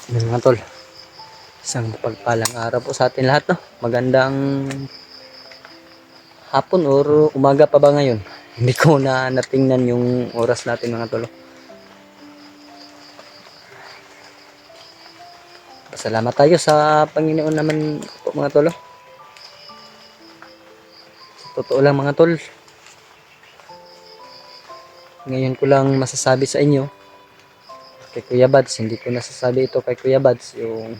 Mga tol, isang pagpalang araw po sa atin lahat, no? Magandang hapon or umaga pa ba ngayon? Hindi ko na natingnan yung oras natin, mga tol. Pasalamat tayo sa Panginoon naman po, mga tol. Sa totoo lang, mga tol, ngayon ko lang masasabi sa inyo kay Kuya Bads. Hindi ko nasasabi ito kay Kuya Bads, yung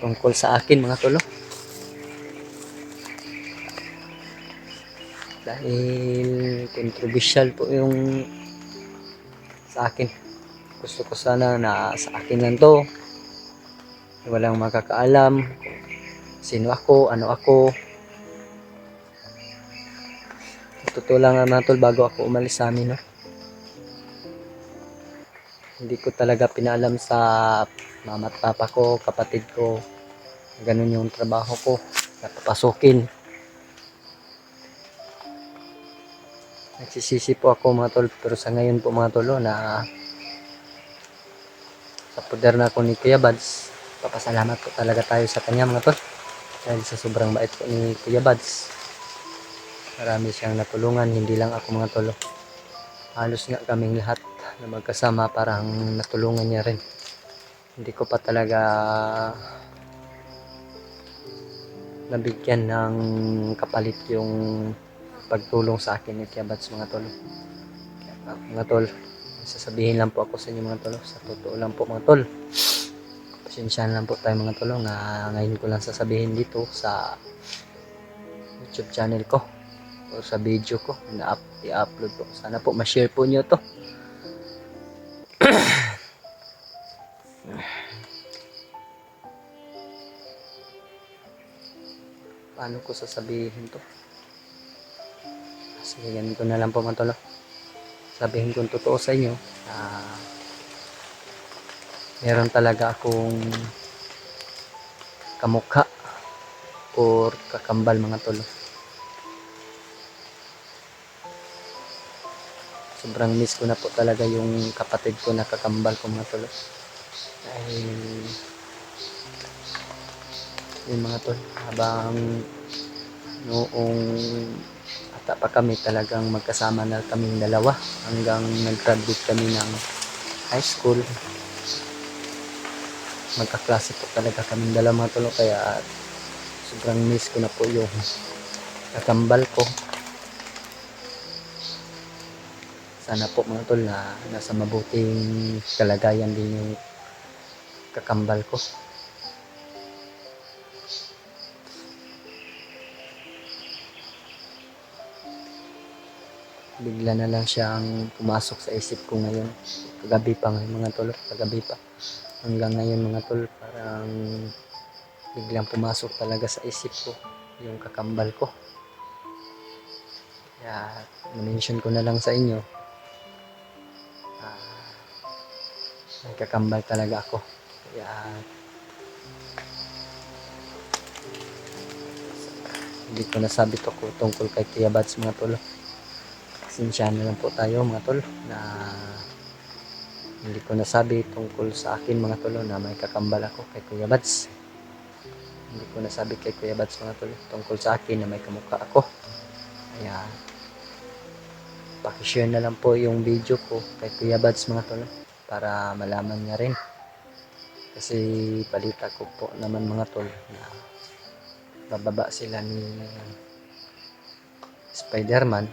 tungkol sa akin, mga tol. Dahil controversial po yung sa akin. Gusto ko sana na sa akin lang to, walang makakaalam sino ako, ano ako. Totoo lang naman tol, bago ako umalis sa amin, no? Hindi ko talaga pinaalam sa mama at papa ko, kapatid ko, ganun yung trabaho ko, napapasukin. Nagsisisi po ako, mga tol, pero sa ngayon po, mga tol, na sa poder na ako ni Kuya Bads, papasalamat po talaga tayo sa kanya, mga tol, dahil sa sobrang bait po ni Kuya Bads. Marami siyang natulungan, hindi lang ako, mga tol. Halos nga kaming lahat na magkasama parang natulungan niya rin. Hindi ko pa talaga nabigyan ng kapalit yung pagtulong sa akin ni Kuya Bads, mga tol. Mga tol, sasabihin lang po ako sa inyo, mga tol, sa totoo lang po, mga tol. Pasensyahan lang po tayo, mga tol, na ngayon ko lang sasabihin dito sa YouTube channel ko o sa video ko na i-upload po. Sana po ma-share po nyo to. Paano ko sasabihin to? Sige, ganito na lang po, mga tol. Sabihin kong totoo sa inyo, meron talaga akong kamukha or kakambal, mga tol. Sobrang miss ko na po talaga yung kapatid ko na kakambal ko, mga tol. Dahil yung, mga tol, habang noong ata pa kami, talagang magkasama na kaming dalawa hanggang nag-graduate kami ng high school. Magkaklase po talaga kaming dalawa, mga tol, kaya sobrang miss ko na po yung kakambal ko. Sana po, mga tol, na nasa mabuting kalagayan din yung kakambal ko. Bigla na lang siyang pumasok sa isip ko ngayon. Kagabi pa ngayon, mga tol, kagabi pa. Hanggang ngayon, mga tol, parang biglang pumasok talaga sa isip ko yung kakambal ko. Kaya na-mention ko na lang sa inyo, may kakambal talaga ako. Kaya hindi ko nasabi to ko tungkol kay Kuya Bads, mga tol. Pasensyahan na lang po tayo, mga tol, na hindi ko nasabi tungkol sa akin, mga tol, na may kakambal ako kay Kuya Bads. Hindi ko nasabi kay Kuya Bads, mga tol, tungkol sa akin na may kamukha ako. Kaya pakishare na lang po yung video ko kay Kuya Bads, mga tol, para malaman niya rin. Kasi balita ko po naman, mga tol, na bababa sila ni Spider-Man.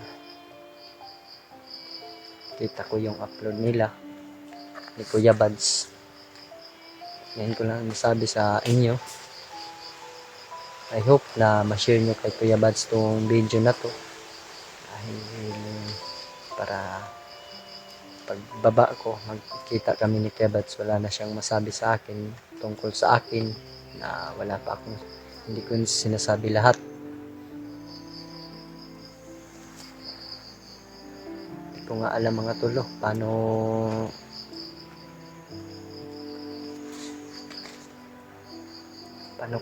Kita ko yung upload nila ni Kuya Bads. Ngayon ko lang nasabi sa inyo. I hope na ma-share nyo kay Kuya Bads tong video na to, dahil para pagbaba ko, magkita kami ni Kuya Bads, wala na siyang masabi sa akin tungkol sa akin, na wala pa akong, hindi ko sinasabi lahat. Hindi ko nga alam, mga tol, paano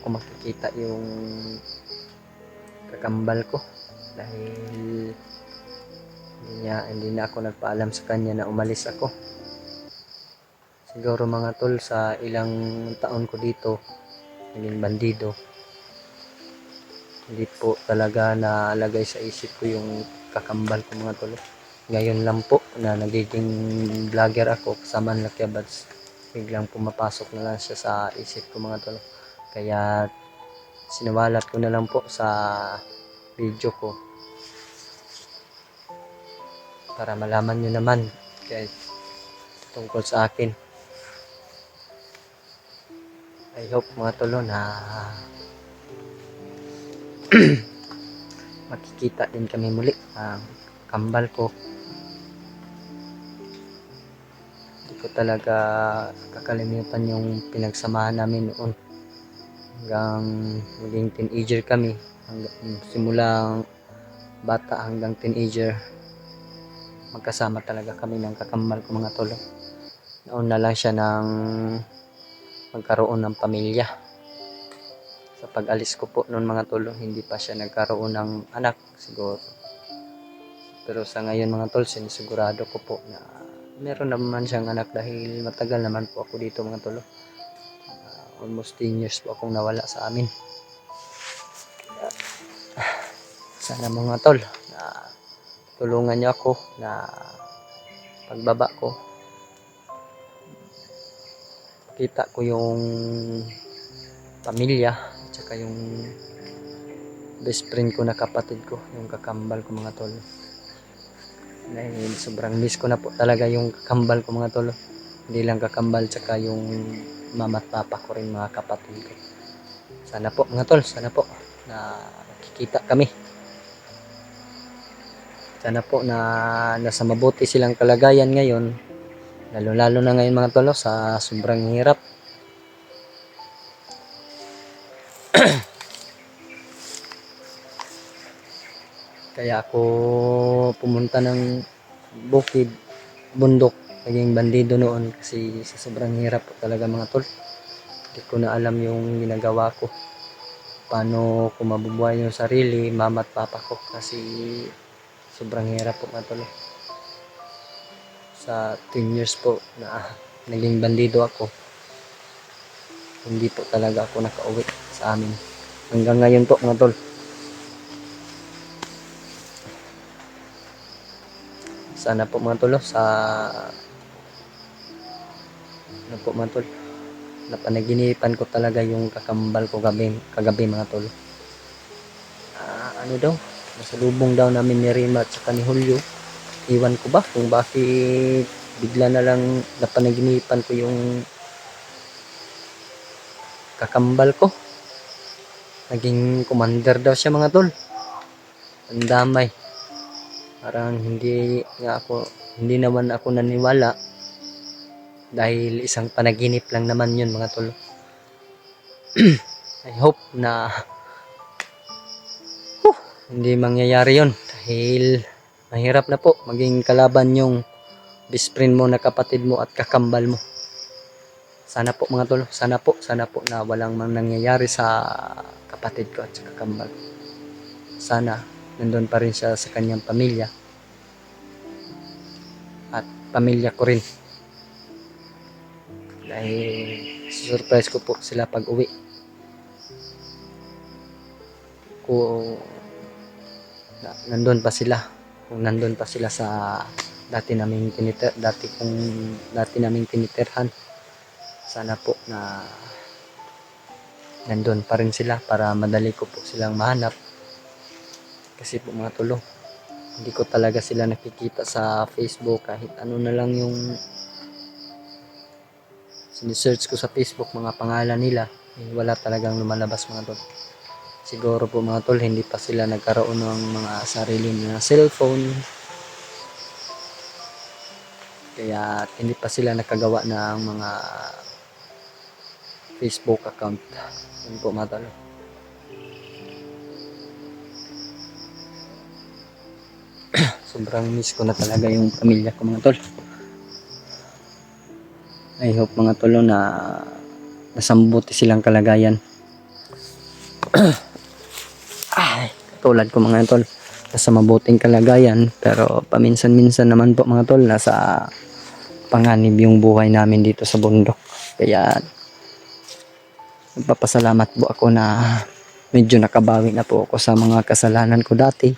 ko makikita yung kakambal ko, dahil hindi na ako nagpaalam sa kanya na umalis ako. Siguro mga tol, sa ilang taon ko dito naging bandido, hindi po talaga nalagay sa isip ko yung kakambal ko mga tol. Ngayon lang po na nagiging vlogger ako kasama ng Lucky Buds, biglang pumapasok na lang siya sa isip ko mga tol. Kaya sinawalat ko na lang po sa video ko para malaman nyo naman kahit tungkol sa akin. I hope mga tolo na makikita din kami muli ang kambal ko. Hindi ko talaga kakalimutan yung pinagsamahan namin noon hanggang maging teenager kami, simulang bata hanggang teenager, magkasama talaga kami ng kakambal ko mga tolo. Nauna lang siya ng magkaroon ng pamilya. Sa pag-alis ko po noon mga tol, hindi pa siya nagkaroon ng anak siguro. Pero sa ngayon mga tol, sinisigurado ko po na meron naman siyang anak dahil matagal naman po ako dito mga tol. Almost 10 years po akong nawala sa amin. Sana mga tol, na tulungan niyo ako na pagbaba ko, kita ko yung pamilya at saka yung best friend ko na kapatid ko, yung kakambal ko mga tol. Dahil sobrang miss ko na po talaga yung kakambal ko mga tol. Hindi lang kakambal, saka yung mama at papa ko rin, mga kapatid ko. Sana po mga tol, sana po na nakikita kami. Sana po na nasa mabuti silang kalagayan ngayon, lalo na ngayon mga tol, sa sobrang hirap. Kaya ako pumunta ng bukid, bundok, naging bandido noon kasi sa sobrang hirap po talaga mga tol. Hindi ko na alam yung ginagawa ko, paano ko mabubuhay yung sarili, mama at papa ko, kasi sobrang hirap po mga tol. Sa 10 years po na naging bandido ako, hindi po talaga ako nakauwi sa amin hanggang ngayon po mga tol. Sana po mga tol, sa ano po mga tol, napanaginipan ko talaga yung kakambal ko kagabi mga tol. Ano daw, nasalubong daw namin ni Rima at saka ni Julio. Iwan ko ba kung bakit bigla na lang napanaginipan ko yung kakambal ko. Naging commander daw siya mga tol. Ang damay. Parang hindi naman ako naniwala dahil isang panaginip lang naman yun mga tol. I hope na hindi mangyayari yun dahil mahirap na po maging kalaban yung best friend mo na kapatid mo at kakambal mo. Sana po mga tol, sana po na walang nangyayari sa kapatid ko at sa kakambal. Sana nandun pa rin siya sa kanyang pamilya at pamilya ko rin, dahil surprise ko po sila pag uwi ko, nandun pa sila, kung nandun pa sila sa dati naming tinitirhan. Sana po na nandun pa rin sila para madali ko po silang mahanap. Kasi po mga tulo, hindi ko talaga sila nakikita sa Facebook. Kahit ano na lang yung sinisearch ko sa Facebook, mga pangalan nila, wala talagang lumalabas mga tol. Siguro po mga tol, hindi pa sila nagkaroon ng mga sarili na cellphone, kaya hindi pa sila nakagawa ng mga Facebook account. Yun po mga tol. Sobrang miss ko na talaga yung pamilya ko mga tol. I hope mga tol na nasambuti silang kalagayan. Tulad ko mga tol, nasa mabuting kalagayan, pero paminsan-minsan naman po mga tol, nasa panganib yung buhay namin dito sa bundok. Kaya nagpapasalamat po ako na medyo nakabawi na po ako sa mga kasalanan ko dati.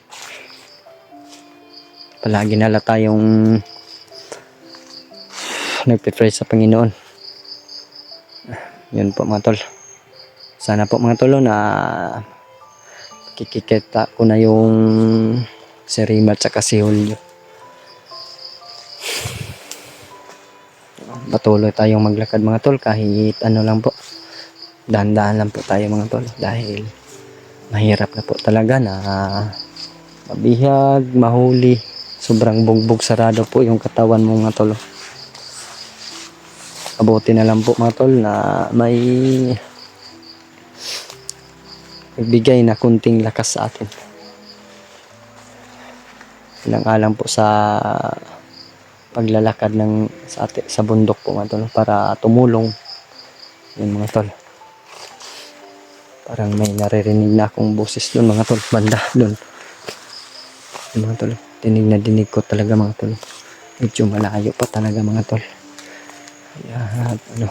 Palagi nala tayong nagpe-pray sa Panginoon. Yun po mga tol. Sana po mga tol na kikikita ko na yung si Rimat at si Julio. Patuloy tayong maglakad mga tol kahit ano lang po. Dahan-dahan lang po tayo mga tol dahil mahirap na po talaga na mabihag, mahuli. Sobrang bugbog sarado po yung katawan mo mga tol. Abuti na lang po mga tol na may nagbigay na kunting lakas sa atin. Ilang-alang po sa paglalakad sa bundok po mga tol para tumulong. Yun mga tol. Parang may naririnig na akong boses doon mga tol. Banda doon. Yun mga tol. Dinig na dinig ko talaga mga tol. Medyo malayo pa talaga mga tol. Kaya ano.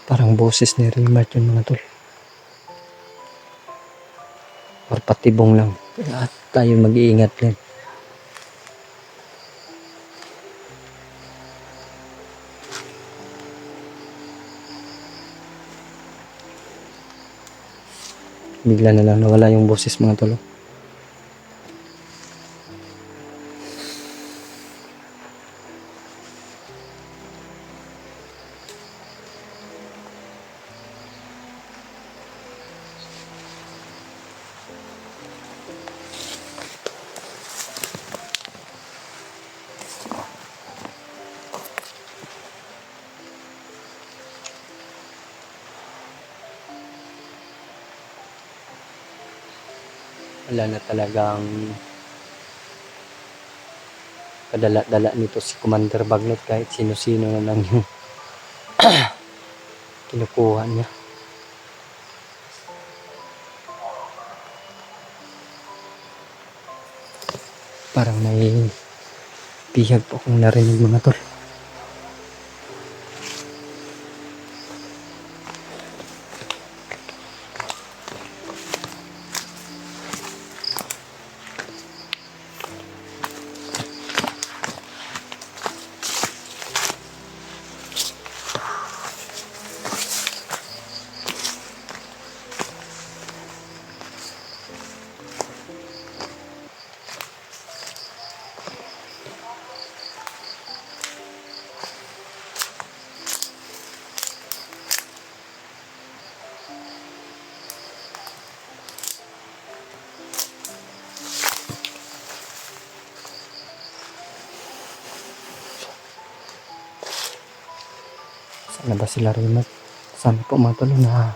Parang boses ni Rimat yun mga tol. Or patibong lang. Kaya tayo mag-iingat lang. Bigla na lang nawala yung boses mga tol. Wala na talagang kadala-dala nito si Commander Bagnot kahit sino-sino na lang yung kinukuha niya. Parang may bihag po akong narinig mga tol. Sana ba sila Rimat? Sana po mga tol na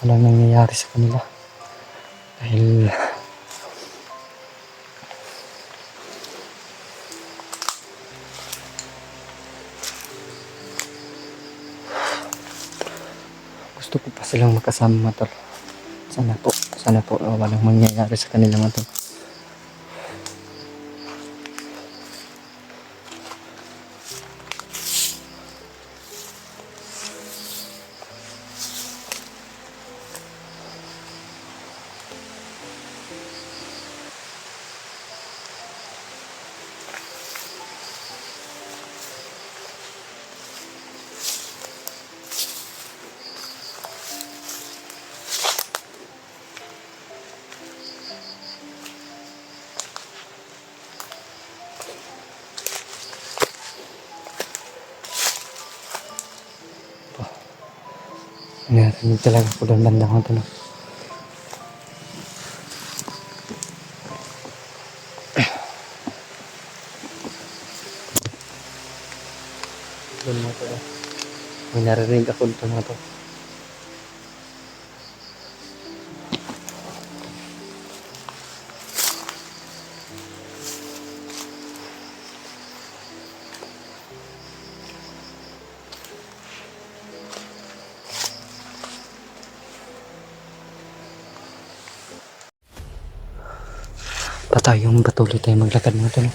walang nangyayari sa kanila. Dahil gusto ko pa silang makasama mga tol. Sana po walang mangyayari sa kanila mga tol. Narinig talaga po doon banda ko doon. Doon mga tol. May narinig ako doon mga tol. tayong patuloy tayong maglakad mga tol.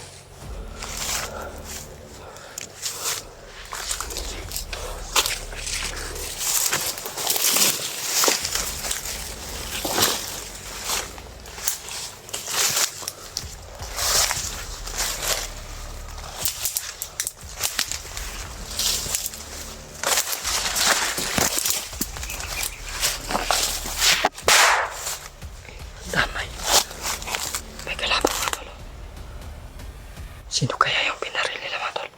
Damay. May kalabang mga tol. Sino kaya yung pinaril nila mga tol?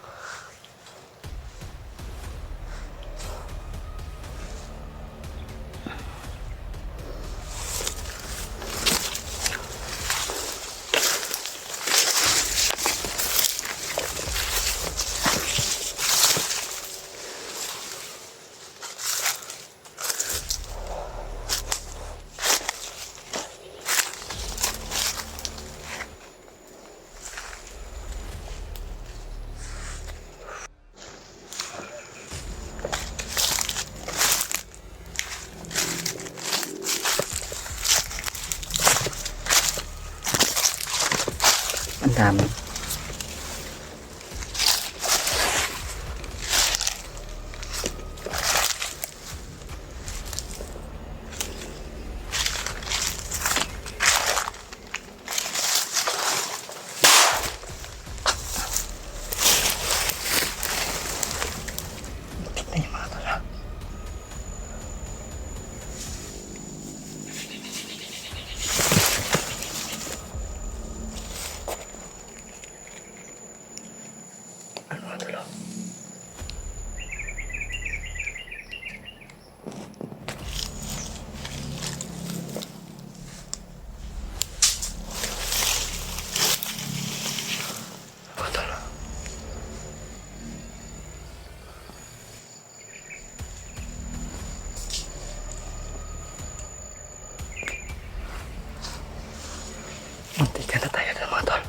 Ang dami. Tignan yung mga tol ha. Ano mga tol? Mga tol. Muntikan na tayo na mga tol.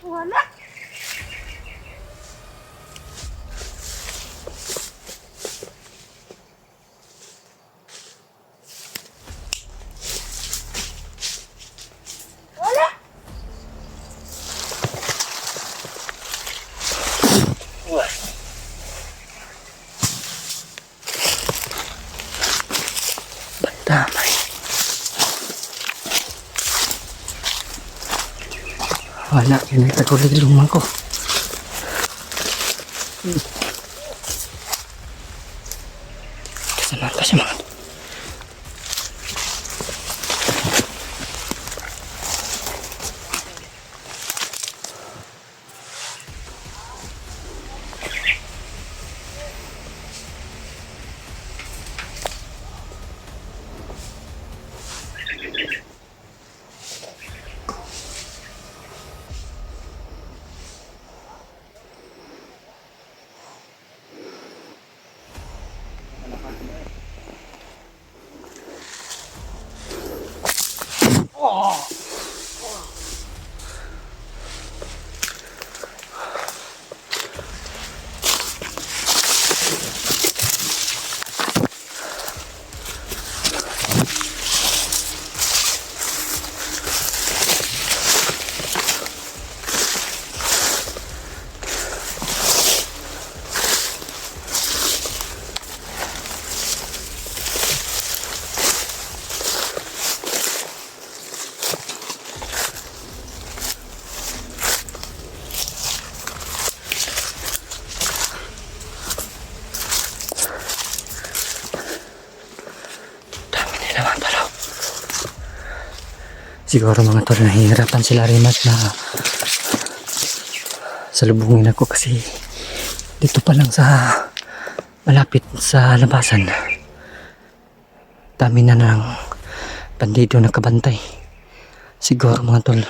Wala. Wala. Bandamay. Wala, yun ay tagulig lumang ko. Kasama ka siya mga. Siguro mga tol, nahihirapan sila rin mas na salubungin ako kasi dito pa lang sa malapit sa labasan dami na ng bandido na kabantay. Siguro mga tol,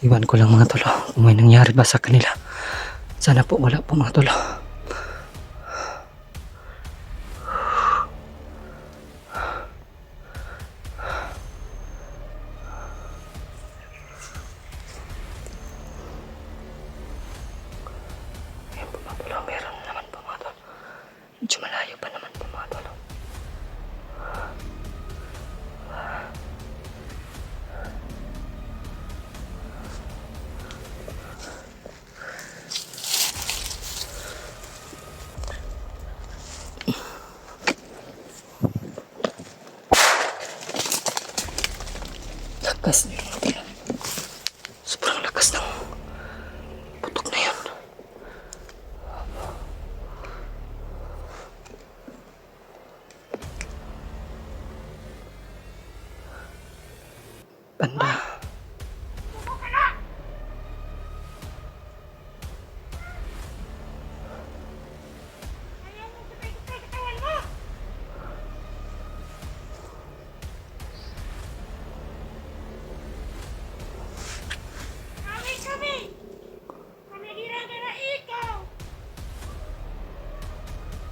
iwan ko lang mga tol kung may nangyari ba sa kanila. Sana po wala po mga tol. lakas nito mga tol. Sobrang lakas ng putok na yun. Banda.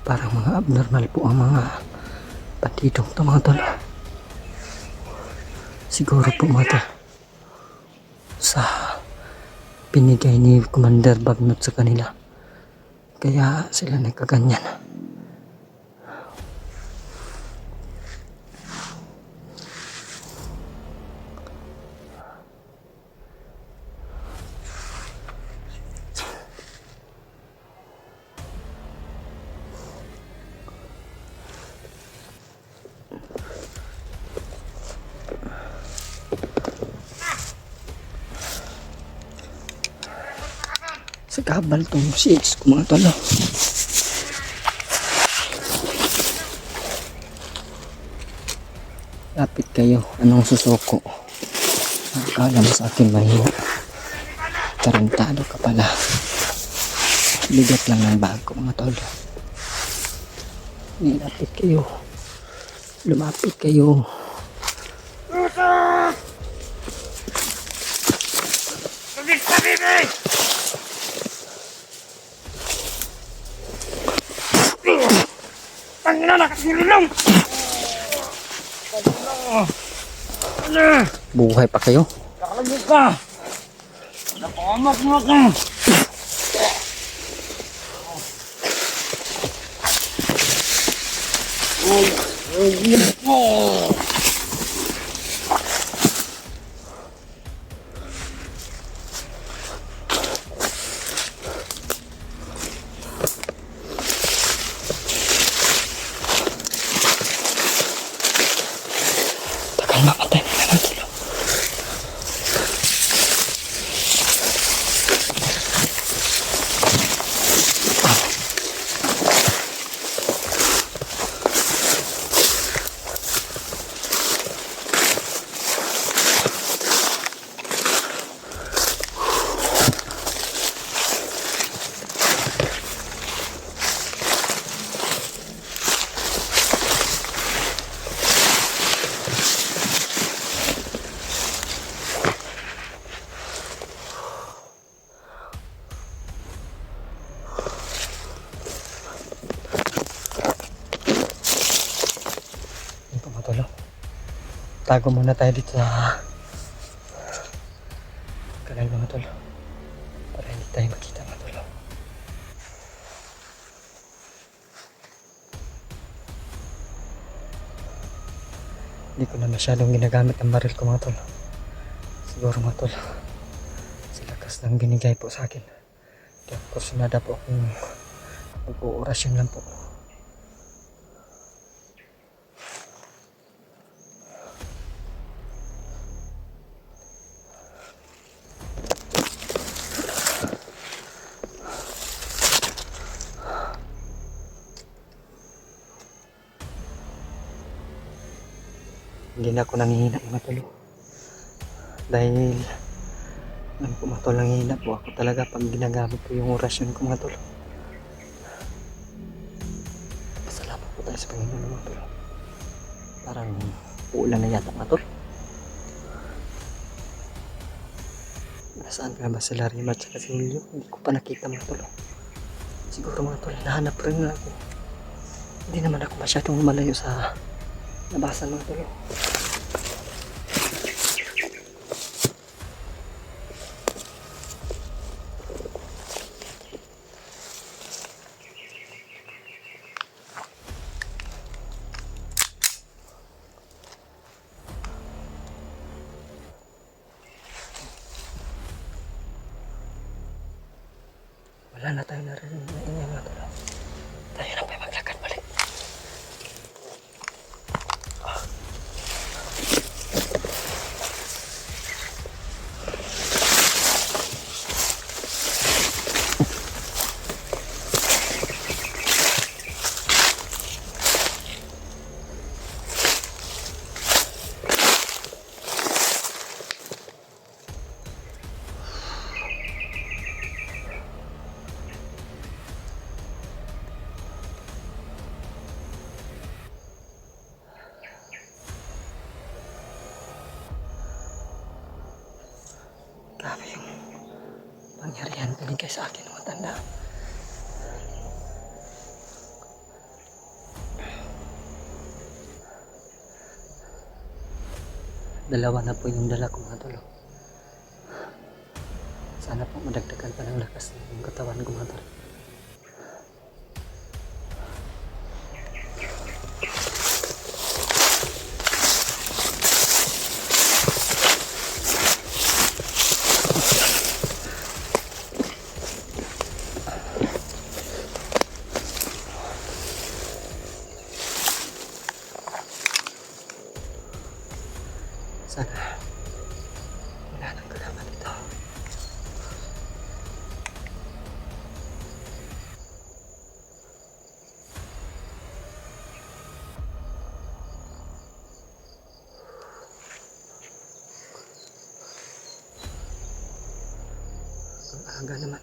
Parang mga abnormal po ang mga bandidong to mga tol. Siguro po mga tol sa binigay ni Commander Bagnot sa kanila. Kaya sila nagkaganyan. Sa kabal tong si X ko mga tol. Lapit kayo. Anong susuko? Akala mo sa akin mahina. Tarantado ka pala. Bigat lang ng bag ko mga tol. Lapit kayo. Lumapit kayo. Tangina na kasilong. Buhay pa kayo? Nakalagay ka. Napakamot mo ka. Takal mapatay na naman tol. Tago muna tayo dito sa kanal mga tol para hindi tayo makita mga tol. Hindi ko na masyadong ginagamit ang baril ko mga tol. Siguro mga tol sa lakas ng binigay po sa akin. Kaya kursunada po akong mag-oorasyon lang po. Hindi na ako nangihina mga tol. Dahil alam ko mga tol, nangihina po ako talaga pag ginagamit ko yung orasyon ko mga tol. Pasalamat po tayo sa Panginoon mga tol. Parang uulan na yata mga tol. Nasaan ka ba sila Rima at saka si Julio? Hindi ko pa nakita mga tol. Siguro mga tol, nahanap rin na ako. Hindi naman ako masyadong malayo sa labasan mga tol. Wala na tayo narinig na ingay mga tol. Tayo na pa maglakad balik. binigay sa akin ng matanda. Dalawa na po yung dala ko mga tol. Sana po madagdagan pa ng lakas ng katawan ko mga tol. Sana wala nang kalaman ito. Ang aga naman.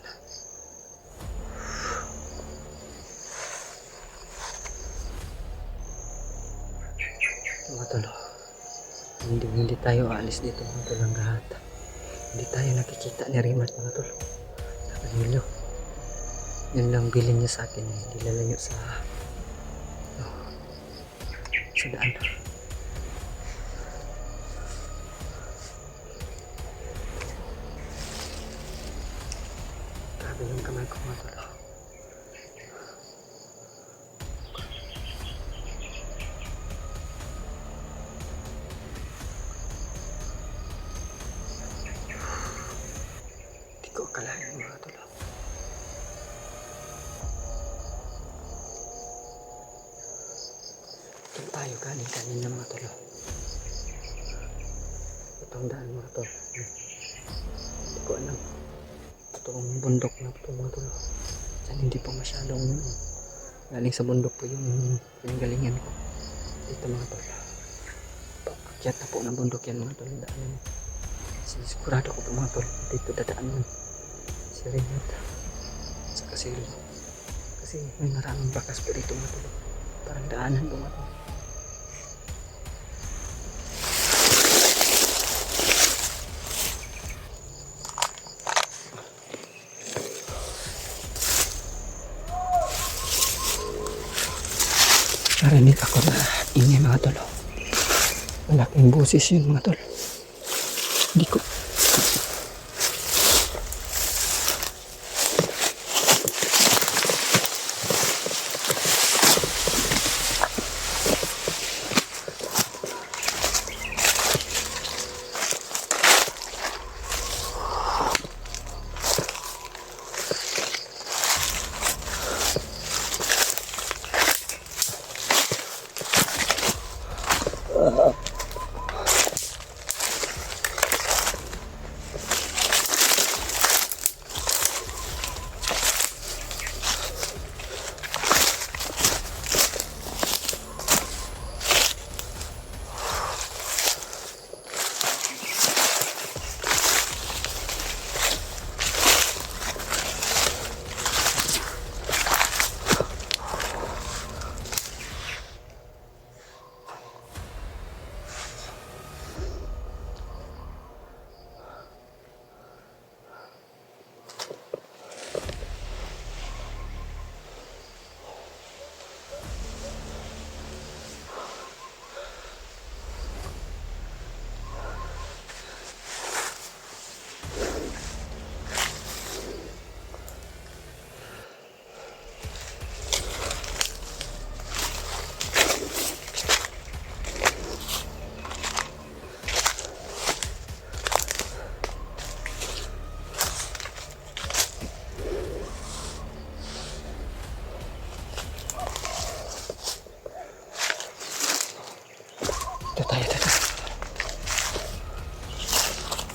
Mga tolo, hindi tayo aalis dito mga tol ang lahat. Hindi tayo nakikita ni Rimat mga tol. Sa kanilo. Yun lang bilin niya sa akin. Dilala niyo sa daan. Grabe yung kamay ko mga tol. Hindi ko akalain mga tol. Doon tayo galing kanina mga tol. Itong daan mga tol. Hindi ko alam. Itong bundok na ito mga tol. Diyan hindi pa masyadong galing sa bundok po yung galingan ko. Dito mga tol. Paakyat na po ng bundok yan mga tol. Daanan. Sigurado ko po mga tol. Dito dadaan yun. Si Renat. Sa Kasilo. Kasi may maraming bakas po dito mga tol. Parang daanan po mga tol. Narinig ako na ingay mga tol. Malaking boses yun mga tol. Hindi ko.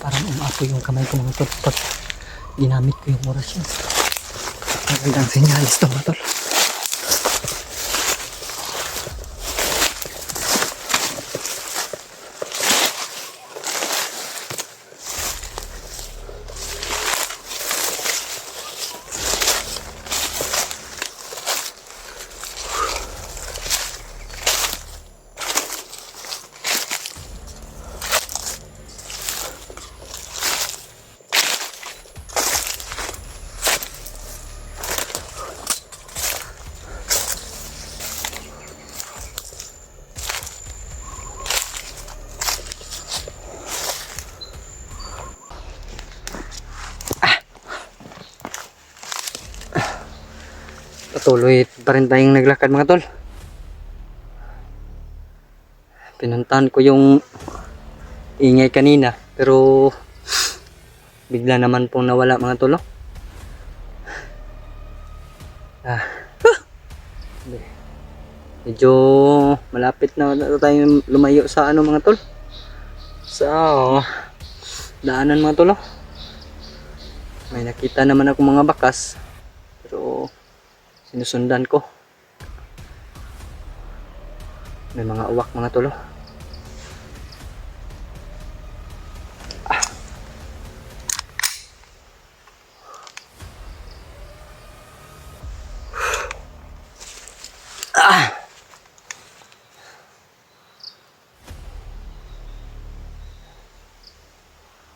Parang umapoy yung kamay ko mga tol pag ginamit ko yung orasyon. Magandang senyalis to mga tol. patuloy pa rin tayong naglakad mga tol. Pinuntahan ko yung ingay kanina pero bigla naman pong nawala mga tol. Medyo malapit na tayong lumayo sa ano mga tol, sa daanan mga tol. May nakita naman ako mga bakas pero sinusundan ko. May mga uwak mga tol.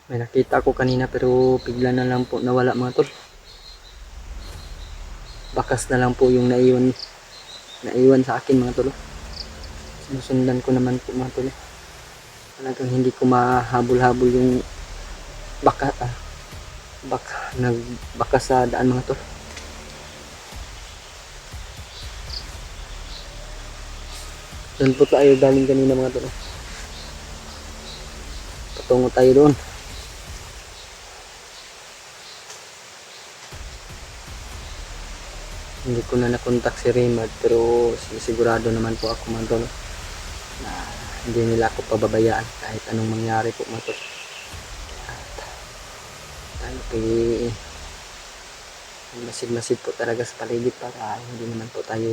May nakita ko kanina pero bigla na lang po nawala mga tol. Bakas na lang po yung naiwan sa akin mga tol. Sinusundan ko naman po mga tol. Talagang hindi ko mahabol-habol yung baka sa daan mga tol. Doon po tayo galing kanina mga tol. Patungo tayo doon. Hindi ko na nakontak si Raymond pero sigurado naman po ako mga tol na hindi nila ako pababayaan kahit anong mangyari po mga tol. Tayo kay masid-masid po talaga sa paligid para hindi naman po tayo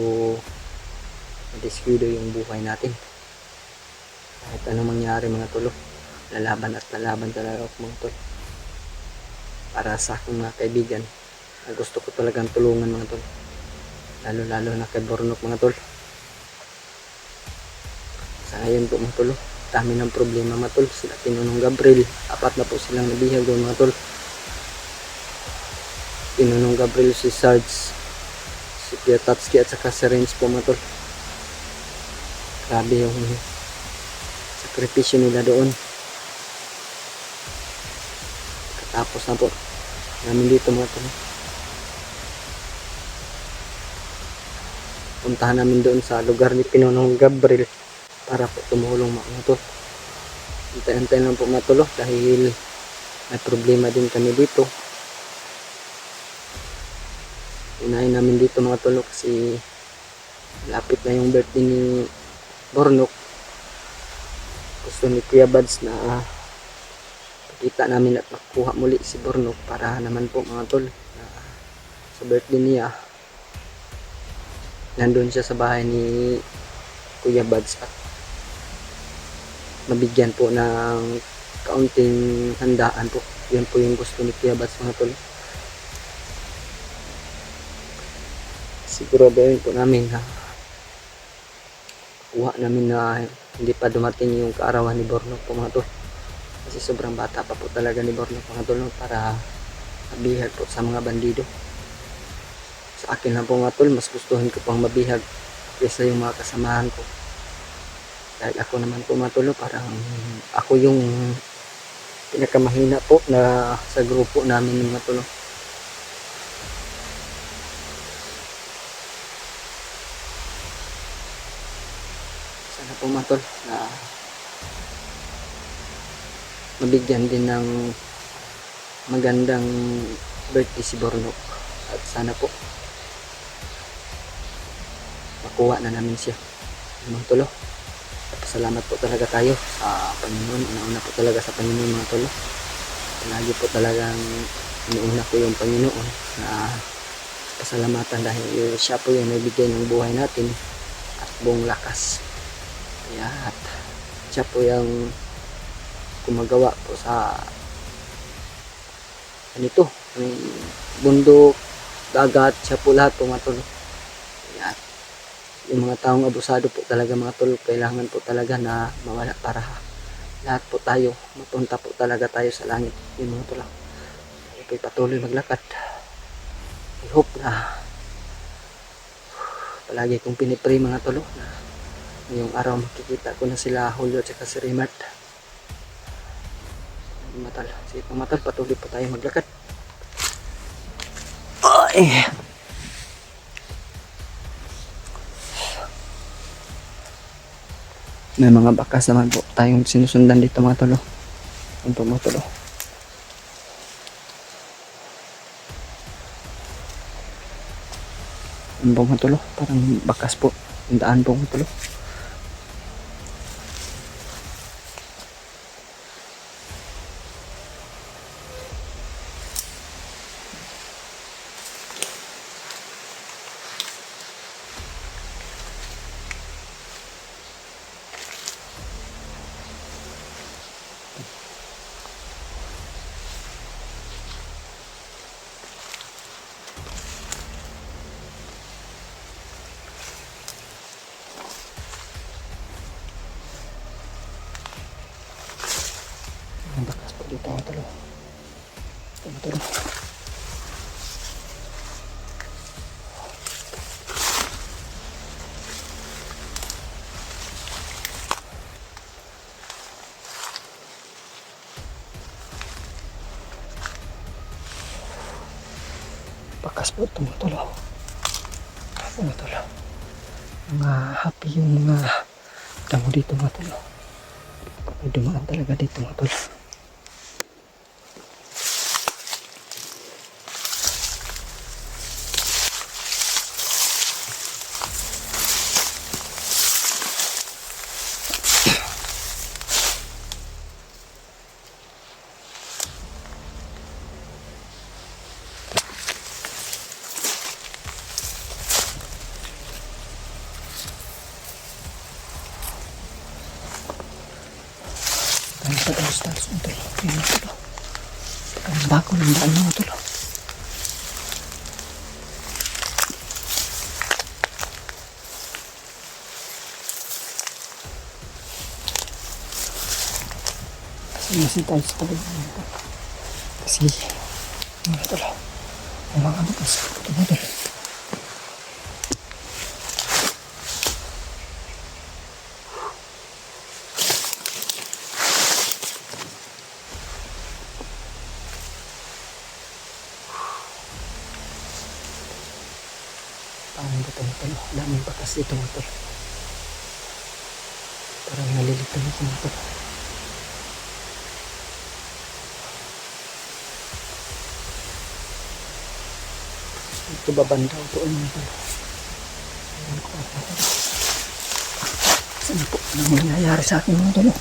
madiskuido yung buhay natin. Kahit anong mangyari mga tol, lalaban at lalaban talaga ako mga tol. Para sa akong mga kaibigan, gusto ko talagang tulungan mga tol. Lalo na kay Bornok mga tol. Sa ngayon po mga tol, dami ng problema mga tol. Sila Pinunong Gabriel, 4 na po silang nabihag doon mga tol. Pinunong Gabriel, si Sarge, si Piatatsky at saka si Renz po mga tol. Grabe yung sakripisyo nila doon. Katapos na po namin dito mga tol. Puntahan namin doon sa lugar ni Pinunong Gabriel para po tumulong mga tol. Antay-antay lang po mga tol dahil may problema din kami dito. Unahin namin dito mga tol kasi lapit na yung birthday ni Bornok. Gusto ni Kuya Bads na pakita namin at makuha muli si Bornok para naman po mga tol sa birthday niya nandun siya sa bahay ni Kuya Bads at mabigyan po ng kaunting handaan po. Yan po yung gusto ni Kuya Bads mga tol. Siguraduhin po namin na kuha namin na hindi pa dumating yung kaarawan ni Bornok po mga tol. Kasi sobrang bata pa po talaga ni Bornok mga tol para mabihag po sa mga bandido. Sa akin lang po mga tol, mas gustuhin ko pang mabihag kaysa yung mga kasamahan ko. Dahil ako naman po mga tol, parang ako yung pinakamahina po na sa grupo namin mga tol. Sana po mga tol na mabigyan din ng magandang birthday si Bornok. At sana po makuha na namin siya mga tolo. Salamat po talaga tayo sa Panginoon. Una po talaga sa Panginoon mga tolo. Lagi po talagang iniuna ko yung Panginoon na pasalamatan dahil siya po yung nagbigay ng buhay natin at buong lakas. Kaya at siya po yung gumagawa po sa ganito, bundok, dagat, siya po lahat po mga tol. Yan. Yung mga taong abusado po talaga mga tol, kailangan po talaga na mawala para lahat po tayo, mapunta po talaga tayo sa langit. Yung mga tol. Tayo patuloy maglakad. I hope na palagi kong pinipray mga tol na ngayong araw makikita ko na sila Julio at si Rimat. Matal. Sige po matal, patuloy po tayo maglakad. Ay. May mga bakas naman po tayong sinusundan dito mga tol. Yan po mga tol. Yan po mga tol. Parang bakas po. Yung daan po mga tol. Ang bakas po dito mga tol. Ito mga tol. Bakas po ito mga tol. Mga tol. Mga happy yung mga damo dito mga tol. May dumaan talaga dito mga tol. Ang talos-talos mga tol. Ayan mga tol. Ang bago ng daan mga tol. Kasi tayo sa tabi mga tol. Kasi mga tol. Ang mga bakas ito mga tol. Parang dito mga tol. Daming bakas dito mga tol. Parang nalilito ako mga tol. Ito babandaw po mga tol. Ayan ko mga tol. Saan po? Anong nangyayari sa akin mga tol?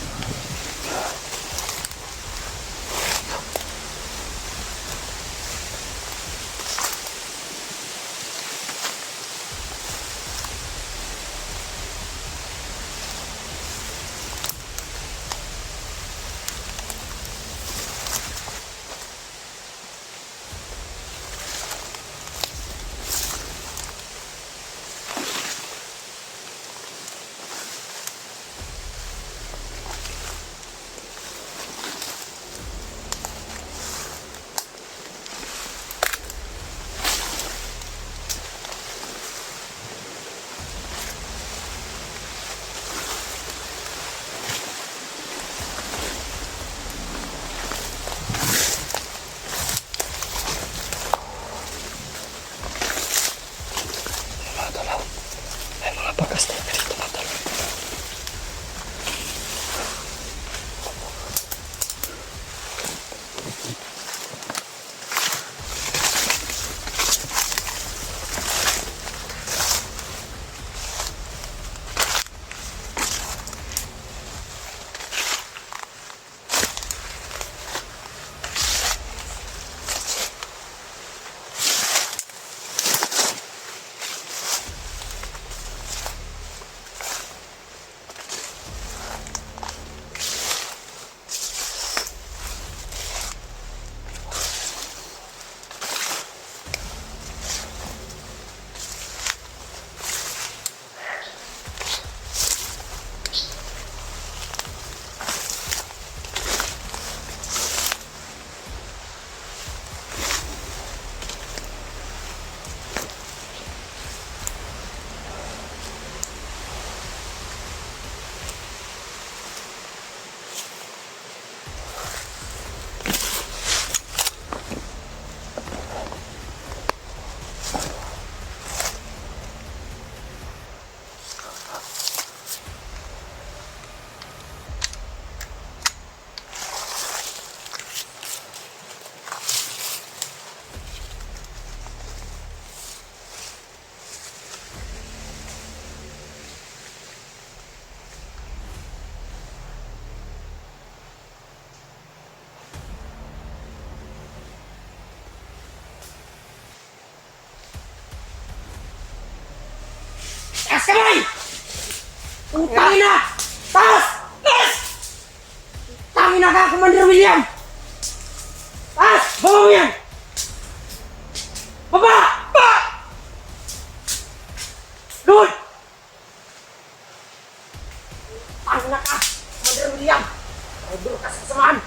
kamay! Tangin na! Taas! Taas! Tangin na ka, Commander William! Taas! Baba mo yan! Baba! Baba! Lord! Tangin na ka, Commander William! Idol ka sa kasamaan!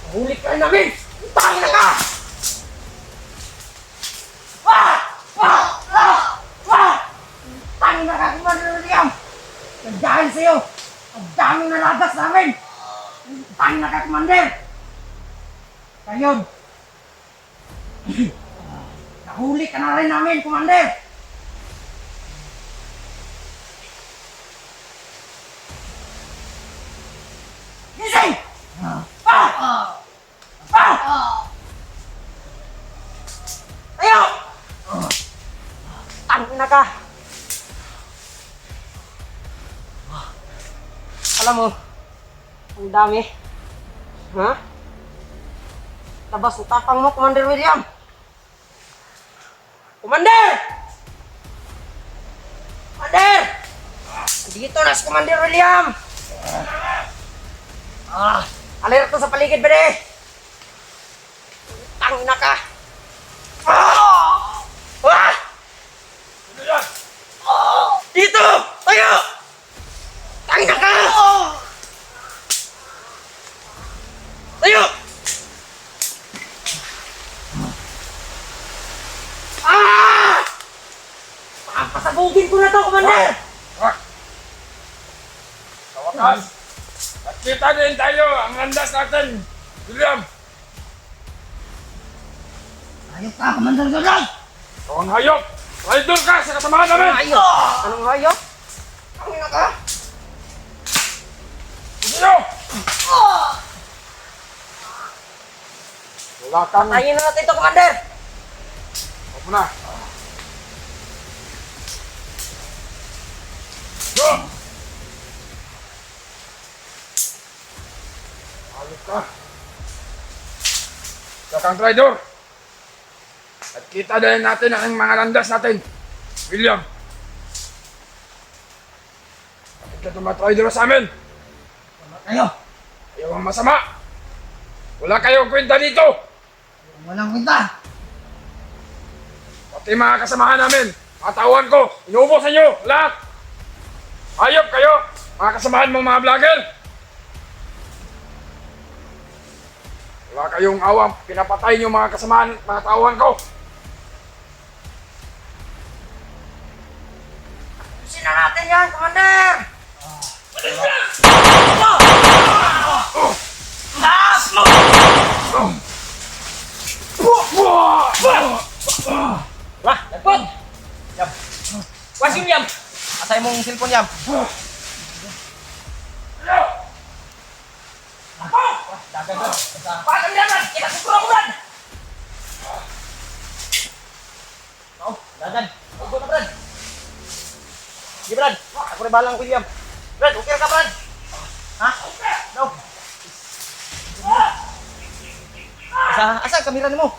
Mahuli ka na namin! Tangin na ka! Tangin na ka, Commander William! Dahil sa'yo, ang daming nalagas namin! Tangin na ka, Commander! Ngayon, nahuli ka na rin namin, Commander! Gising! Tayo! Tangin na ka! Alam mo, ang dami. Ha? Labas ang tapang mo, Commander William! Commander! Commander! Dito na si Commander William! Alerto sa paligid, bede! Tangin na ka! Dito! Tayo! Tangin na ka! Tayo! Pasabugin ko na to, Commander! Sa wakas, nakita din tayo ang landas natin, William. Ayok ka, Commander William! Ikaw ang hayop. Rider ka sa kasamahan namin. Ayok! Anong hayok? Tangin na ka! Sige! Wala kang... Patayin na natin ito, Commander! Huwag mo na. Go! Hayop ka. Isa kang traitor. At kita din natin ang mga landas natin, William. Bakit ka tumatraitor sa amin? Kayo! Ayaw ang masama. Wala kayong kwenta dito. Walang kwenta! Pati mga kasamahan namin, mga tauhan ko, inuubos sa inyo, lahat. Hayop kayo, mga kasamahan mong mga vlogger. Wala kayong awang, pinapatay niyo mga kasamahan, mga tauhan ko. Ayusin na natin yan, Commander! Wah, nagpot! Yam. Was yung Yam! Asay mong cellphone Yam. Dagan doon. Paano yan, Brad? Kinasukuro ko, Brad! Oh, dagan. Ugo na, Brad. Sige, Brad. Ako rin balang William. Brad, okay ka, Brad? Ha? No. Asa ang kamera mo?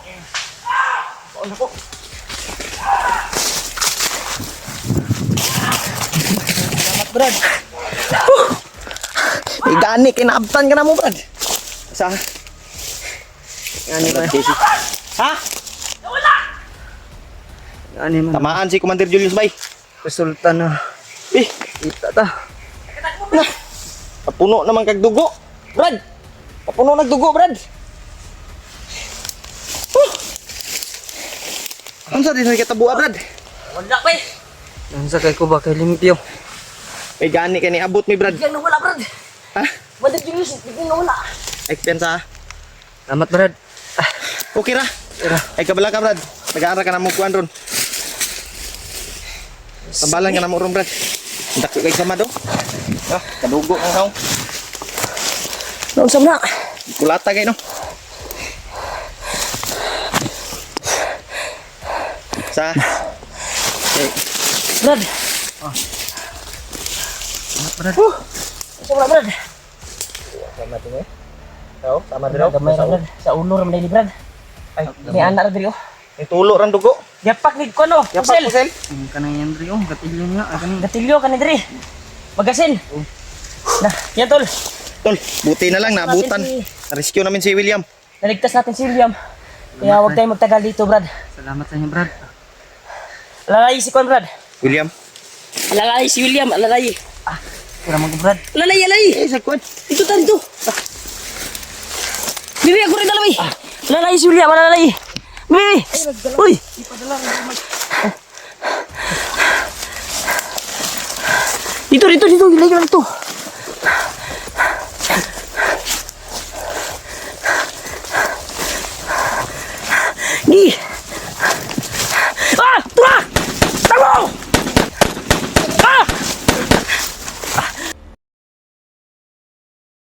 Baon ako. Salamat, Brad. Gani, kinaabtan ka na mo, Brad. Asa? Gani ba? Ha? Ano man? Tamaan si Commander Julius Bay. Resulta na. Eh, Kita ta. papuno naman kag dugo. Brad! Papuno nagdugo, Brad. Unsa din kita buha, Brad? Wala pa eh! Nansa kay ko ba kay limpyo? May gani kay niabot mi, Brad. Bigyan na wala, Brad! Ha? Wala Julius, bigyan na wala! Expensa. Salamat, Brad. Okay ra. Ay kabala ka, Brad. Nag-aaral ka na mo kuan ron. Tambalan ka na mo ron, Brad. Dako kay sama do. Ah, kadugo ang saw. Nausap na! Kulata kay no. Sa. Okay. Brad! Brad. Usap na, Brad! Sama din eh. Sao? Sama din Gamay na, Brad. Sa ulo raman ni Brad. Ay, May anak na diri, oh. may tulo ran dugo. Yapak ni ko no. Yapak Pusel. pusel. Kanang yan rin, gatilyo niya. Gatilyo ka ni diri. Magasin. Na, yan tol. Tol, buti na lang naabutan. Rescue namin si William. Naligtas natin si William. Kaya huwag tayong magtagal dito, Brad. Salamat sa inyo, Brad. Alalay si Kon, Brad. William. Alalay si William, alalay. Kira mo, Brad. Alalay, alalay. Sa kwan. Dito tayo, dito. Bibi, ako rin alalay. Alalay si William, alalay. Bibi. Uy. Dito, dito, dito. Ilay ko lang ito. Gi.